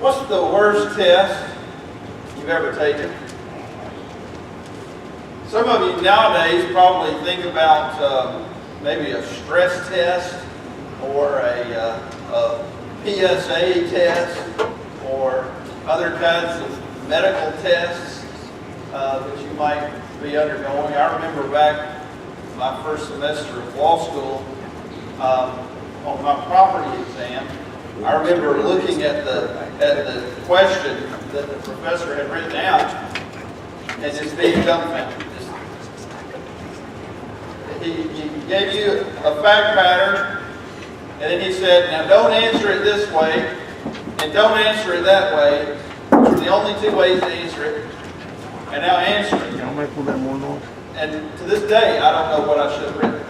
What's the worst test you've ever taken? Some of you nowadays probably think about maybe a stress test or a PSA test or other kinds of medical tests that you might be undergoing. I remember back my first semester of law school on my property exam, I remember looking at the question that the professor had written out and just being dumbfounded. He gave you a fact pattern, and then he said, now don't answer it this way, and don't answer it that way, which are the only two ways to answer it, and now answer it. Y'all might pull that more noise. And to this day, I don't know what I should have written.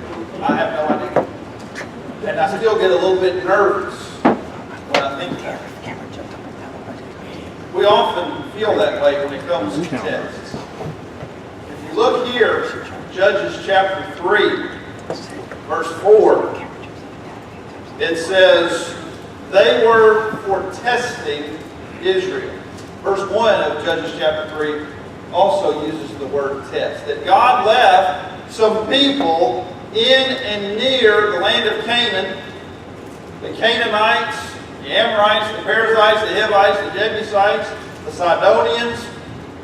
I have no idea. And I still get a little bit nervous when I think that. We often feel that way when it comes to tests. If you look here, Judges chapter 3, verse 4, it says, they were for testing Israel. Verse 1 of Judges chapter 3 also uses the word test. That God left some people in and near the land of Canaan, the Canaanites, the Amorites, the Perizzites, the Hivites, the Jebusites, the Sidonians.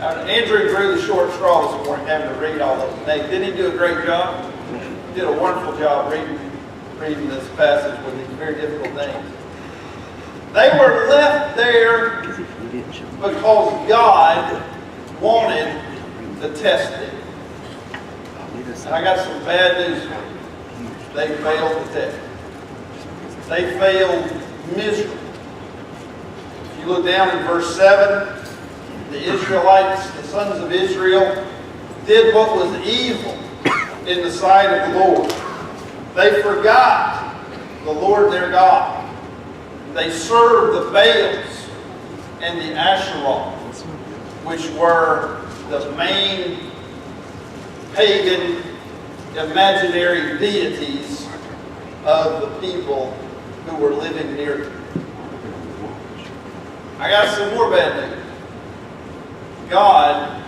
Andrew drew the short straw this morning, having to read all those names. Didn't he do a great job? He did a wonderful job reading this passage with these very difficult names. They were left there because God wanted the testing. And I got some bad news for you. They failed the test. They failed miserably. If you look down in verse 7, the Israelites, the sons of Israel, did what was evil in the sight of the Lord. They forgot the Lord their God. They served the Baals and the Asherah, which were the main pagan imaginary deities of the people who were living near them. I got some more bad news. God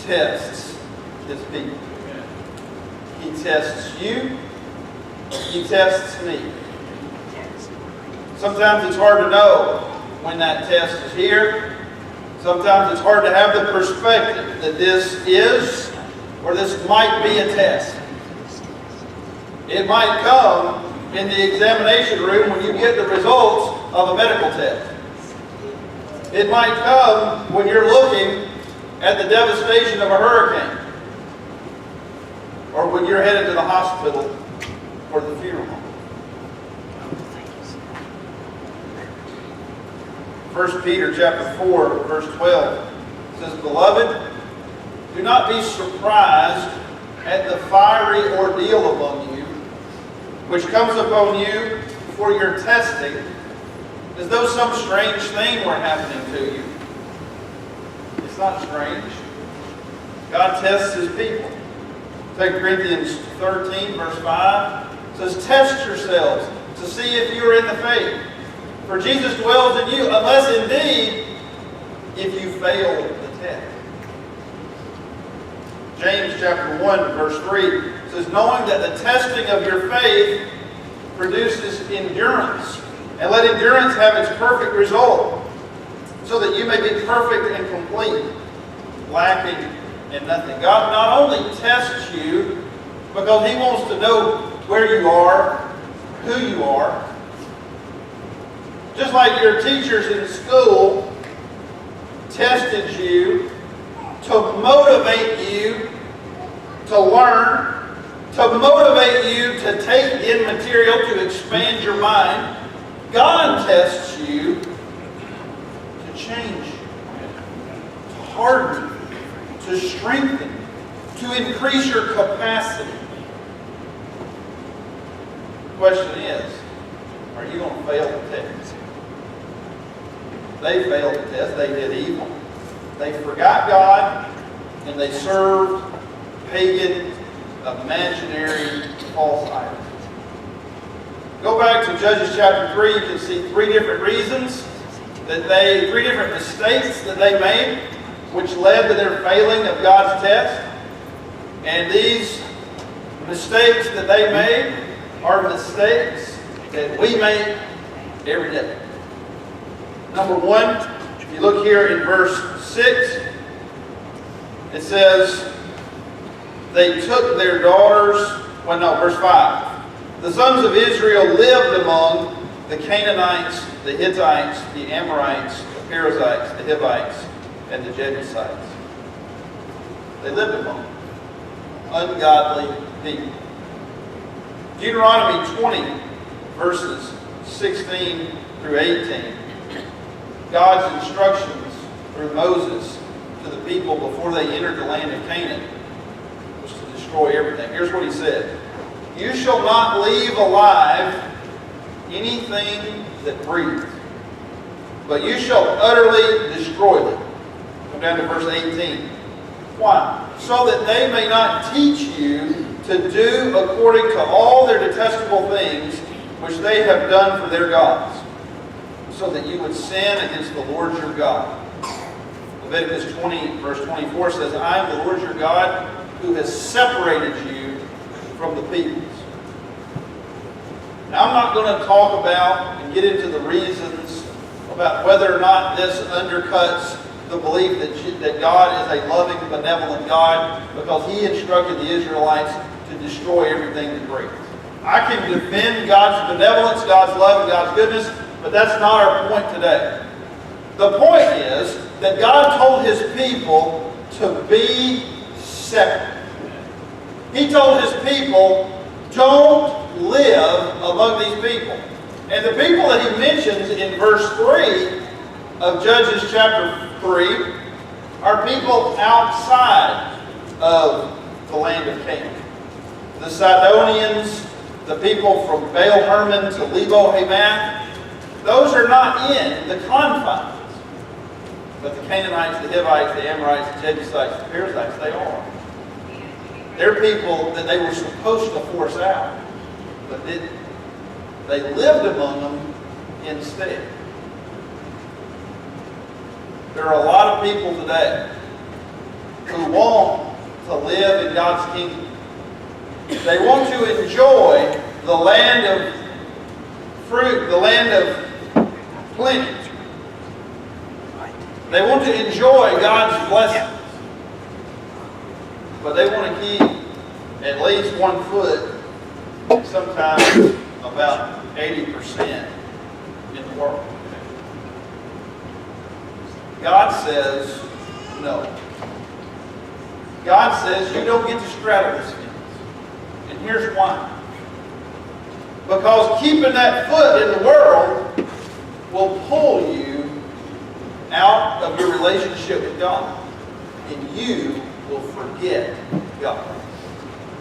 tests His people. He tests you. He tests me. Sometimes it's hard to know when that test is here. Sometimes it's hard to have the perspective that this is or this might be a test. It might come in the examination room when you get the results of a medical test. It might come when you're looking at the devastation of a hurricane, or when you're headed to the hospital for the funeral. 1 Peter chapter 4, verse 12 says, Beloved, do not be surprised at the fiery ordeal among you, which comes upon you for your testing, as though some strange thing were happening to you. It's not strange. God tests His people. 2 Corinthians 13, verse 5 says, Test yourselves to see if you are in the faith. For Jesus dwells in you, unless indeed if you fail the test. James chapter 1, verse 3 says, Knowing that the testing of your faith produces endurance, and let endurance have its perfect result, so that you may be perfect and complete, lacking in nothing. God not only tests you because He wants to know where you are, who you are. Just like your teachers in school tested you to motivate you to learn, to motivate you to take in material to expand your mind, God tests you to change you, to harden you, to strengthen you, to increase your capacity. The question is, are you going to fail the test? They failed the test. They did evil. They forgot God, and they served pagan, imaginary, false idols. Go back to Judges chapter 3. You can see three different reasons three different mistakes that they made, which led to their failing of God's test. And these mistakes that they made are mistakes that we make every day. Number one, if you look here in verse 6, it says, they took their daughters, verse 5. The sons of Israel lived among the Canaanites, the Hittites, the Amorites, the Perizzites, the Hivites, and the Jebusites. They lived among them. Ungodly people. Deuteronomy 20, verses 16 through 18. God's instructions through Moses to the people before they entered the land of Canaan was to destroy everything. Here's what he said. You shall not leave alive anything that breathes, but you shall utterly destroy them. Come down to verse 18. Why? So that they may not teach you to do according to all their detestable things which they have done for their gods, so that you would sin against the Lord your God. Leviticus 20, verse 24 says, I am the Lord your God who has separated you from the peoples. Now, I'm not going to talk about and get into the reasons about whether or not this undercuts the belief that God is a loving, benevolent God, because He instructed the Israelites to destroy everything that breathes. I can defend God's benevolence, God's love, and God's goodness, but that's not our point today. The point is that God told His people to be separate. He told His people, don't live among these people. And the people that He mentions in verse 3 of Judges chapter 3 are people outside of the land of Canaan. The Sidonians, the people from Baal Hermon to Lebo Hamath, those are not in the confines. But the Canaanites, the Hivites, the Amorites, the Jebusites, the Perizzites, they are. They're people that they were supposed to force out, but didn't. They lived among them instead. There are a lot of people today who want to live in God's kingdom. They want to enjoy the land of fruit, the land of plenty. They want to enjoy God's blessings. But they want to keep at least 1 foot, sometimes about 80% in the world. God says no. God says you don't get to straddle this fence. And here's why. Because keeping that foot in the world will pull you out of your relationship with God. And you will forget God.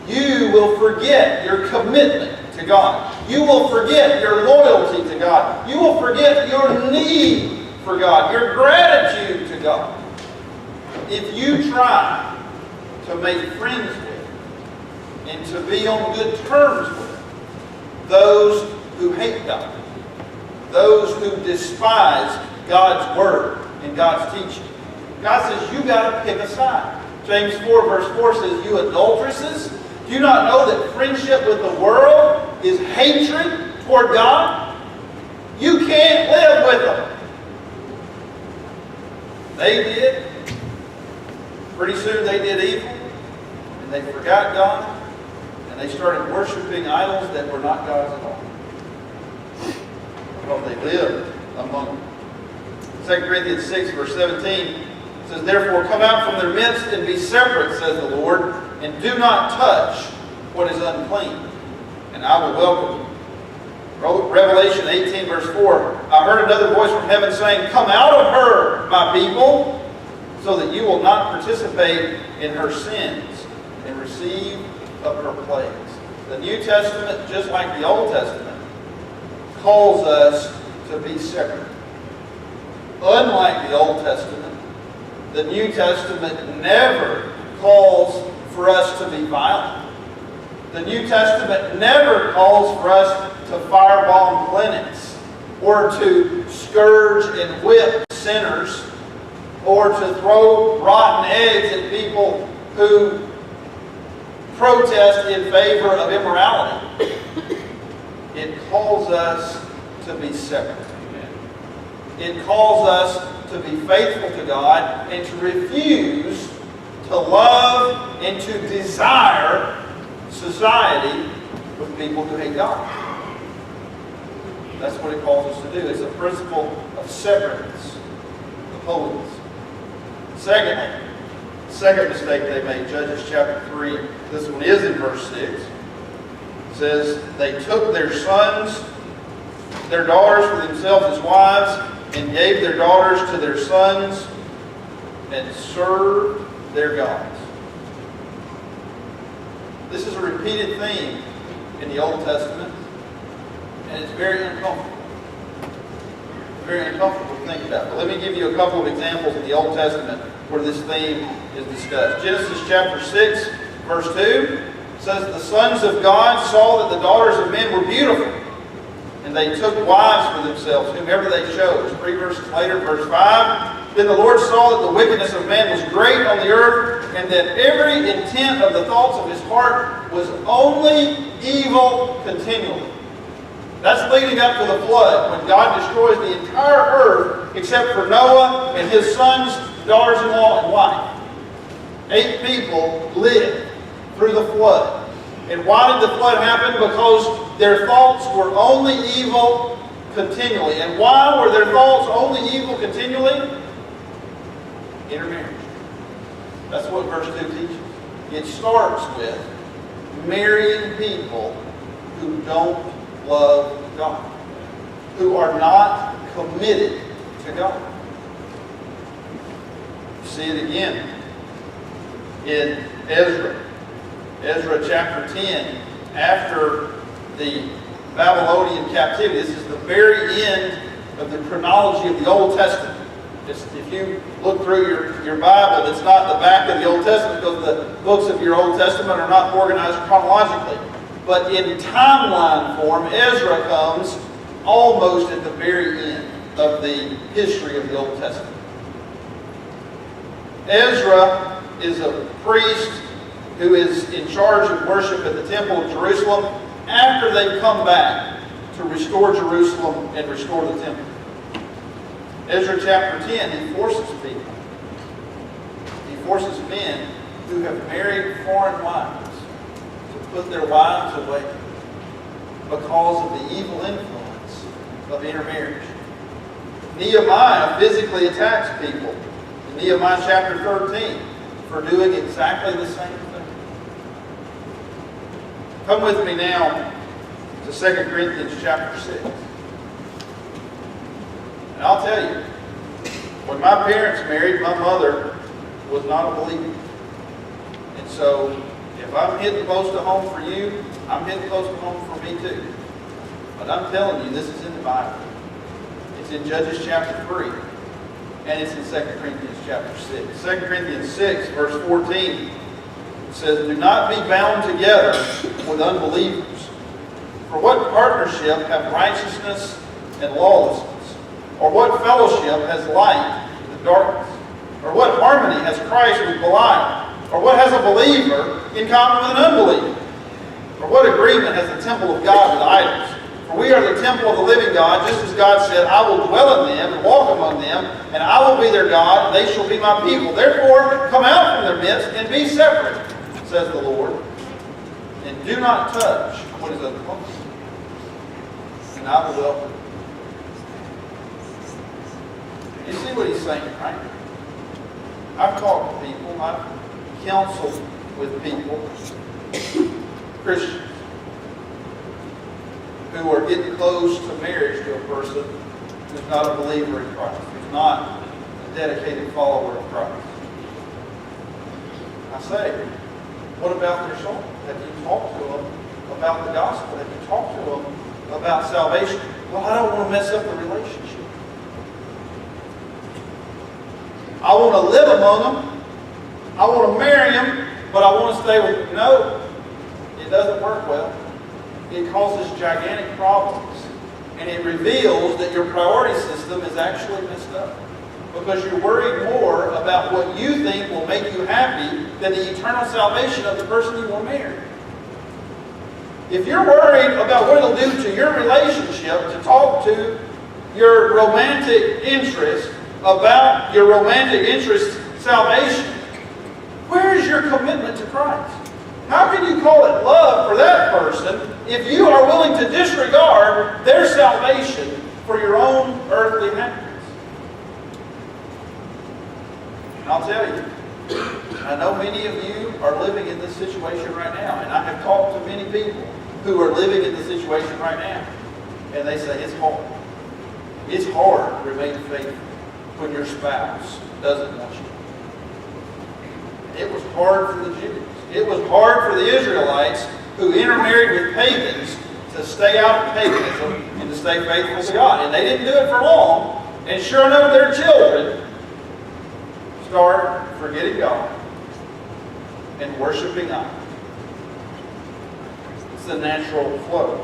You will forget your commitment to God. You will forget your loyalty to God. You will forget your need for God, your gratitude to God. If you try to make friends with and to be on good terms with those who hate God, those who despise God's Word and God's teaching, God says you got to pick a side. James 4 verse 4 says, you adulteresses, do you not know that friendship with the world is hatred toward God? You can't live with them. They did. Pretty soon they did evil, and they forgot God, and they started worshiping idols that were not God's at all. Well, they lived among them. 2 Corinthians 6 verse 17 says, therefore come out from their midst and be separate, says the Lord, and do not touch what is unclean, and I will welcome you. Revelation 18 verse 4, I heard another voice from heaven saying, come out of her, my people, so that you will not participate in her sins and receive of her plagues. The New Testament, just like the Old Testament, calls us to be separate. Unlike the Old Testament, the New Testament never calls for us to be violent. The New Testament never calls for us to firebomb clinics or to scourge and whip sinners, or to throw rotten eggs at people who protest in favor of immorality. It calls us to be separate. It calls us to be faithful to God and to refuse to love and to desire society with people who hate God. That's what it calls us to do. It's a principle of separateness, of holiness. Secondly, the second mistake they made, Judges chapter 3, this one is in verse 6. It says, they took their sons, their daughters for themselves as wives, and gave their daughters to their sons, and served their gods. This is a repeated theme in the Old Testament, and it's very uncomfortable. Very uncomfortable to think about. But let me give you a couple of examples in the Old Testament where this theme is discussed. Genesis chapter 6, verse 2 says, the sons of God saw that the daughters of men were beautiful, and they took wives for themselves, whomever they chose. 3 verses later, verse 5, then the Lord saw that the wickedness of man was great on the earth, and that every intent of the thoughts of his heart was only evil continually. That's leading up to the flood, when God destroys the entire earth except for Noah and his sons, daughters-in-law, and wife. 8 people lived through the flood. And why did the flood happen? Because their thoughts were only evil continually. And why were their thoughts only evil continually? Intermarriage. That's what verse 2 teaches. It starts with marrying people who don't love God, who are not committed to God. You see it again in Ezra. Ezra chapter 10, after the Babylonian captivity. This is the very end of the chronology of the Old Testament. If you look through your Bible, it's not the back of the Old Testament because the books of your Old Testament are not organized chronologically. But in timeline form, Ezra comes almost at the very end of the history of the Old Testament. Ezra is a priest who is in charge of worship at the Temple of Jerusalem after they've come back to restore Jerusalem and restore the temple. Ezra chapter 10, he forces people. He forces men who have married foreign wives to put their wives away because of the evil influence of intermarriage. Nehemiah physically attacks people in Nehemiah chapter 13 for doing exactly the same thing. Come with me now to 2 Corinthians chapter 6. And I'll tell you, when my parents married, my mother was not a believer. And so, if I'm hitting close to home for you, I'm hitting close to home for me too. But I'm telling you, this is in the Bible. It's in Judges chapter 3. And it's in 2 Corinthians chapter 6. 2 Corinthians 6, verse 14, says, do not be bound together with unbelievers. For what partnership have righteousness and lawlessness? Or what fellowship has light with darkness? Or what harmony has Christ with Belial? Or what has a believer in common with an unbeliever? Or what agreement has the temple of God with idols? For we are the temple of the living God, just as God said, I will dwell in them and walk among them, and I will be their God, and they shall be my people. Therefore, come out from their midst and be separate, says the Lord, and do not touch what is unclean, and I will welcome. You see what he's saying, right? I've talked to people, I've counseled with people, Christians, who are getting close to marriage to a person who's not a believer in Christ, who's not a dedicated follower of Christ. I say, what about their soul? Have you talked to them about the gospel? Have you talked to them about salvation? Well, I don't want to mess up the relationship. I want to live among them. I want to marry them, but I want to stay with them. No, it doesn't work well. It causes gigantic problems, and it reveals that your priority system is actually messed up. Because you're worried more about what you think will make you happy than the eternal salvation of the person you will marry. If you're worried about what it'll do to your relationship, to talk to your romantic interest about your romantic interest's salvation, where is your commitment to Christ? How can you call it love for that person if you are willing to disregard their salvation for your own earthly happiness? And I'll tell you, I know many of you are living in this situation right now, and I have talked to many people who are living in this situation right now, and they say it's hard. It's hard to remain faithful when your spouse doesn't want you. It was hard for the Jews. It was hard for the Israelites who intermarried with pagans to stay out of paganism and to stay faithful to God. And they didn't do it for long, and sure enough, their children start forgetting God and worshiping idols. It's the natural flow.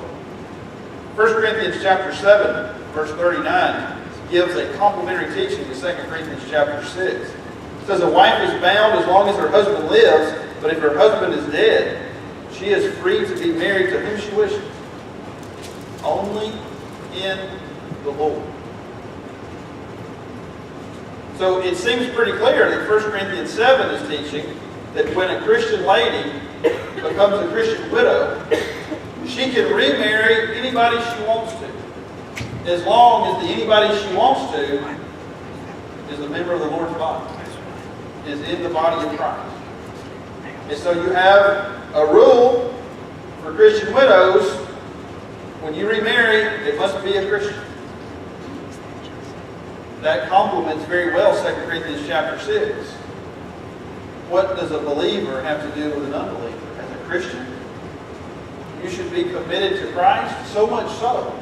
1 Corinthians chapter 7, verse 39 gives a complementary teaching to 2 Corinthians chapter 6. It says, a wife is bound as long as her husband lives, but if her husband is dead, she is free to be married to whom she wishes. Only in the Lord. So it seems pretty clear that 1 Corinthians 7 is teaching that when a Christian lady becomes a Christian widow, she can remarry anybody she wants to, as long as the anybody she wants to is a member of the Lord's body, is in the body of Christ. And so you have a rule for Christian widows: when you remarry, it must be a Christian. That complements very well 2 Corinthians chapter 6. What does a believer have to do with an unbeliever? As a Christian, you should be committed to Christ, so much so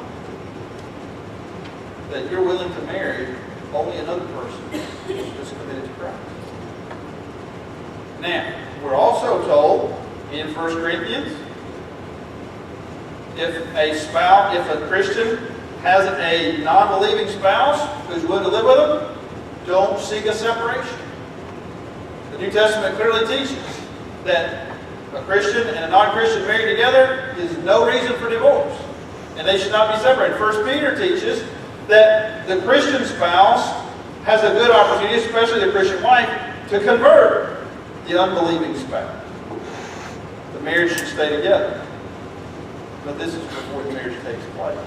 that you're willing to marry only another person who's committed to Christ. Now, we're also told in 1 Corinthians, if a Christian has a non-believing spouse who's willing to live with them, don't seek a separation. The New Testament clearly teaches that a Christian and a non-Christian married together is no reason for divorce, and they should not be separated. 1 Peter teaches that the Christian spouse has a good opportunity, especially the Christian wife, to convert the unbelieving spouse. The marriage should stay together. But this is before the marriage takes place.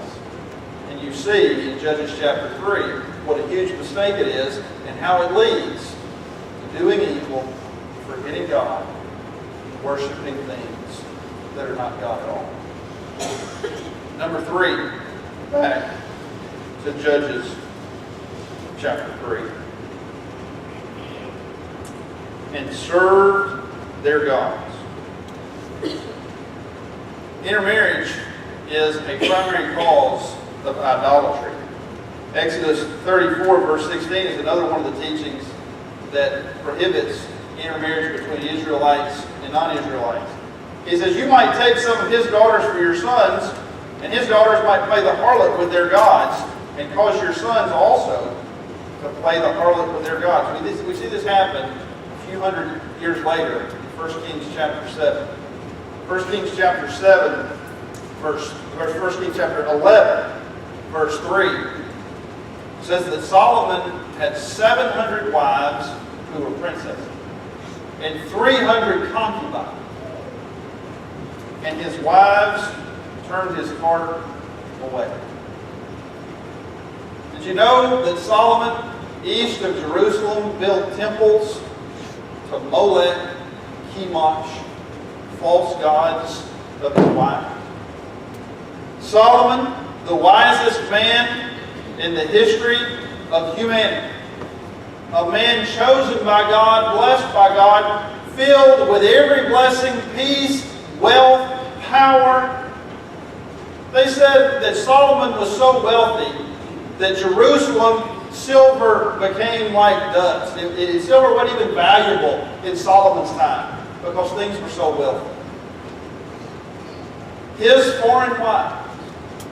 And you see in Judges chapter 3 what a huge mistake it is and how it leads to doing evil, forgetting God, worshiping things that are not God at all. Number 3, back to Judges chapter 3. And served their gods. Intermarriage is a primary cause of idolatry. Exodus 34 verse 16 is another one of the teachings that prohibits intermarriage between Israelites and non-Israelites. He says, you might take some of his daughters for your sons, and his daughters might play the harlot with their gods, and cause your sons also to play the harlot with their gods. We see this happen a few hundred years later in 1 Kings chapter 7. 1 Kings chapter 7, 1 Kings chapter 11, verse 3, says that Solomon had 700 wives who were princesses and 300 concubines. And his wives turned his heart away. Did you know that Solomon, east of Jerusalem, built temples to Molech, Chemosh, false gods of his wife? Solomon, the wisest man in the history of humanity, a man chosen by God, blessed by God, filled with every blessing, peace, wealth, power. They said that Solomon was so wealthy that Jerusalem silver became like dust. Silver wasn't even valuable in Solomon's time because things were so wealthy. His foreign wives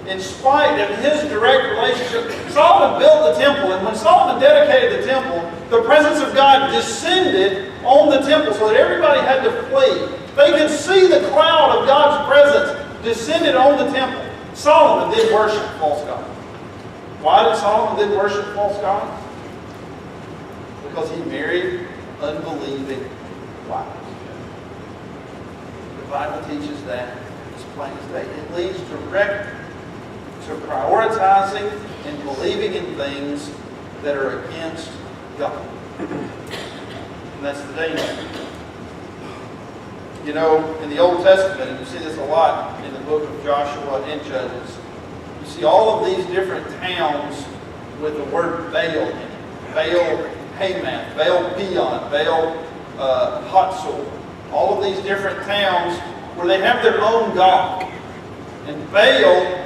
in spite of his direct relationship, Solomon built the temple, and when Solomon dedicated the temple, the presence of God descended on the temple so that everybody had to flee. They could see the cloud of God's presence descended on the temple. Solomon did worship false gods. Why did Solomon then worship false gods? Because he married unbelieving wives. The Bible teaches that as plain as day. It leads directly to prioritizing and believing in things that are against God. And that's the danger. You know, in the Old Testament, and you see this a lot in the book of Joshua and Judges, you see all of these different towns with the word Baal in it. Baal Hamath, Baal Peon, Baal Hatzor. All of these different towns where they have their own god. And Baal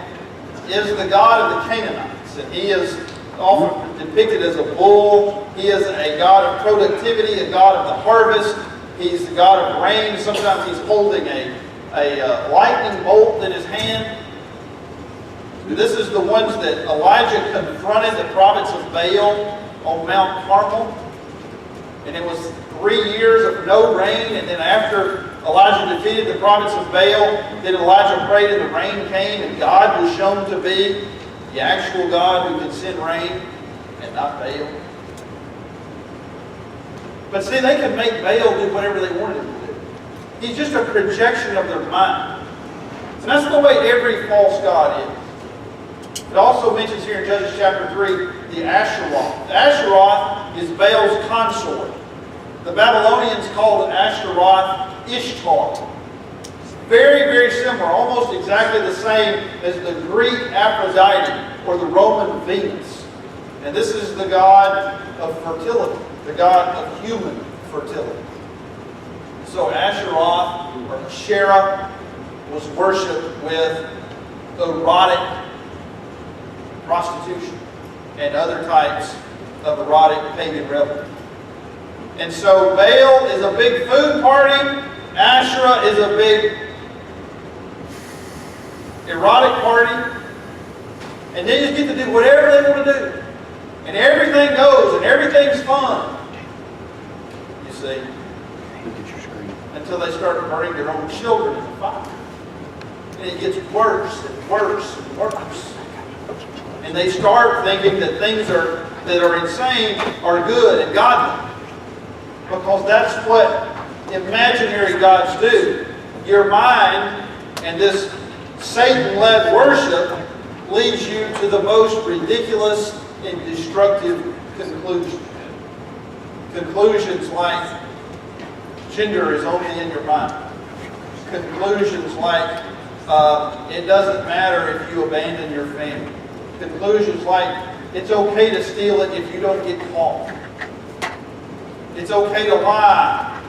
is the god of the Canaanites. And he is often depicted as a bull. He is a god of productivity, a god of the harvest. He's the god of rain. Sometimes he's holding a lightning bolt in his hand. This is the ones that Elijah confronted the prophets of Baal on Mount Carmel. And it was 3 years of no rain. And then after Elijah defeated the prophets of Baal, then Elijah prayed and the rain came. And God was shown to be the actual God who could send rain and not Baal. But see, they could make Baal do whatever they wanted him to do. He's just a projection of their mind. And that's the way every false god is. It also mentions here in Judges chapter 3, the Asheroth. The Asheroth is Baal's consort. The Babylonians called Asheroth Ishtar. It's very, very similar, almost exactly the same as the Greek Aphrodite or the Roman Venus. And this is the god of fertility, the god of human fertility. So Asheroth or Asherah was worshipped with erotic prostitution and other types of erotic pagan revelry. And so Baal is a big food party. Asherah is a big erotic party. And they just get to do whatever they want to do. And everything goes and everything's fun. You see. Until they start burning their own children in the fire. And it gets worse and worse and worse. And they start thinking that things that are insane are good and godly. Because that's what imaginary gods do. Your mind and this Satan-led worship leads you to the most ridiculous and destructive conclusions. Conclusions like gender is only in your mind. Conclusions like it doesn't matter if you abandon your family. Conclusions like it's okay to steal it if you don't get caught. It's okay to lie.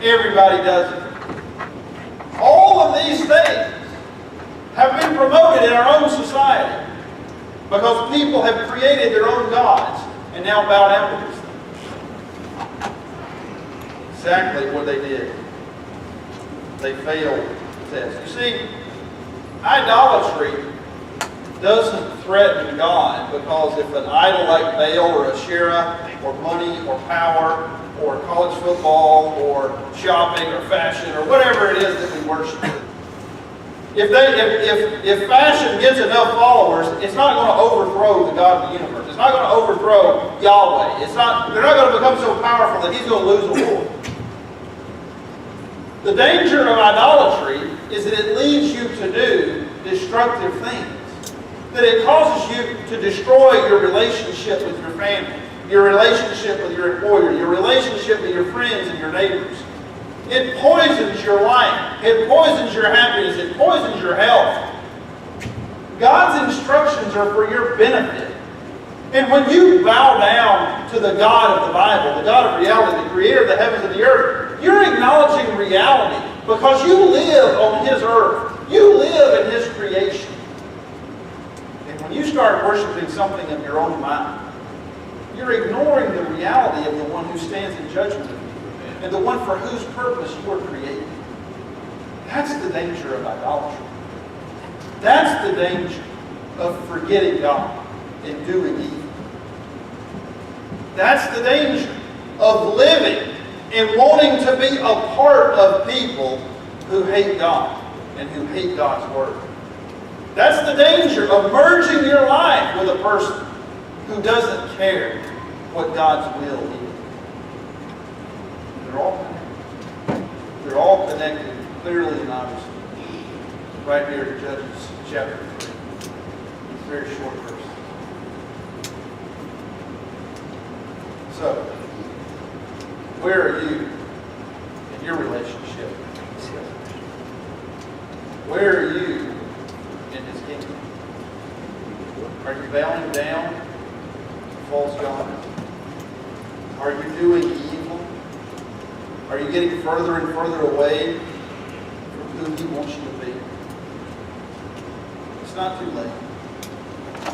Everybody does it. All of these things have been promoted in our own society because people have created their own gods and now bow down to these things. Exactly what they did. They failed the test. You see, idolatry doesn't threaten God because if an idol like Baal or Asherah or money or power or college football or shopping or fashion or whatever it is that we worship, if fashion gets enough followers, it's not going to overthrow the God of the universe. It's not going to overthrow Yahweh. They're not going to become so powerful that he's going to lose a war. The danger of idolatry is that it leads you to do destructive things. That it causes you to destroy your relationship with your family, your relationship with your employer, your relationship with your friends and your neighbors. It poisons your life. It poisons your happiness. It poisons your health. God's instructions are for your benefit. And when you bow down to the God of the Bible, the God of reality, the creator of the heavens and the earth, you're acknowledging reality because you live on his earth. You live in his creation. When you start worshiping something of your own mind, you're ignoring the reality of the one who stands in judgment of you and the one for whose purpose you were created. That's the danger of idolatry. That's the danger. of forgetting God and doing evil. That's the danger of living and wanting to be a part of people who hate God and who hate God's Word. That's the danger of merging your life with a person who doesn't care what God's will is. They're all connected. They're all connected clearly and obviously. Right here in Judges chapter 3. It's a very short verse. So, where are you in your relationship? Where are you in His kingdom? Are you bowing down to false gods? Are you doing evil? Are you getting further and further away from who He wants you to be? It's not too late.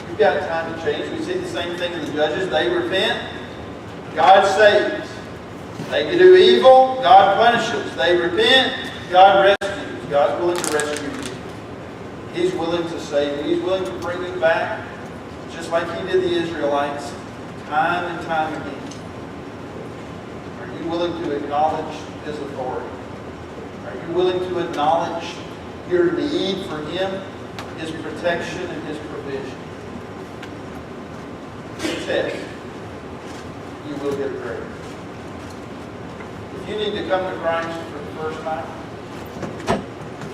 You've got time to change. We see the same thing in the Judges. They repent. God saves. They do evil. God punishes. They repent. God rescues. God's willing to rescue you. He's willing to save you. He's willing to bring you back, just like He did the Israelites, time and time again. Are you willing to acknowledge His authority? Are you willing to acknowledge your need for Him, His protection, and His provision? The test. You will get a grade. If you need to come to Christ for the first time,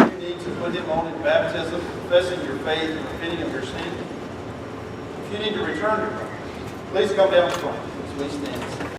if you need to put Him on in baptism, confessing your faith and repenting of your sin, if you need to return to Christ, please come down to Christ as we stand.